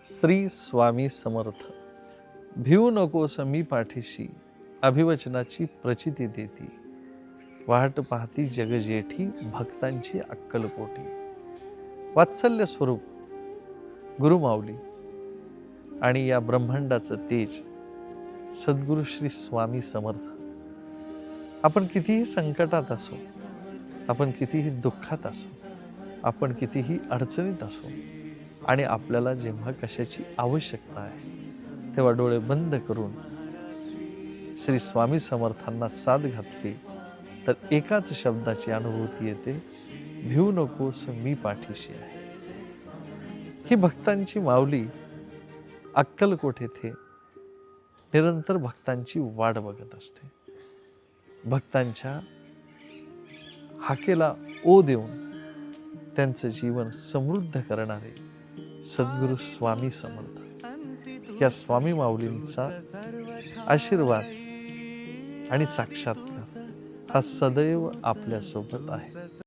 श्री स्वामी समर्थ. भिवू नकोस मी पाठीशी, अभिवचनाची प्रचिती देती. वाट पाहती जगजेठी, भक्तांची अक्कलकोटी. वात्सल्य स्वरूप गुरुमाऊली आणि या ब्रह्मांडाचं तेज सद्गुरु श्री स्वामी समर्थ. आपण कितीही संकटात असो, आपण कितीही दुःखात असो, आपण कितीही अडचणीत असो आणि आपल्याला जेव्हा कशाची आवश्यकता आहे तेव्हा डोळे बंद करून श्री स्वामी समर्थांना साथ घातली तर एकाच शब्दाची अनुभूती येते, भिवू नकोस मी पाठीशी आहे. ही भक्तांची माऊली अक्कलकोट येथे निरंतर भक्तांची वाट बघत असते. भक्तांच्या हाकेला ओ देऊन त्यांचं जीवन समृद्ध करणारे सद्गुरु स्वामी समर्थ. या स्वामी माऊलींचा आशीर्वाद आणि साक्षात्कार हा सदैव आपल्या सोबत आहे.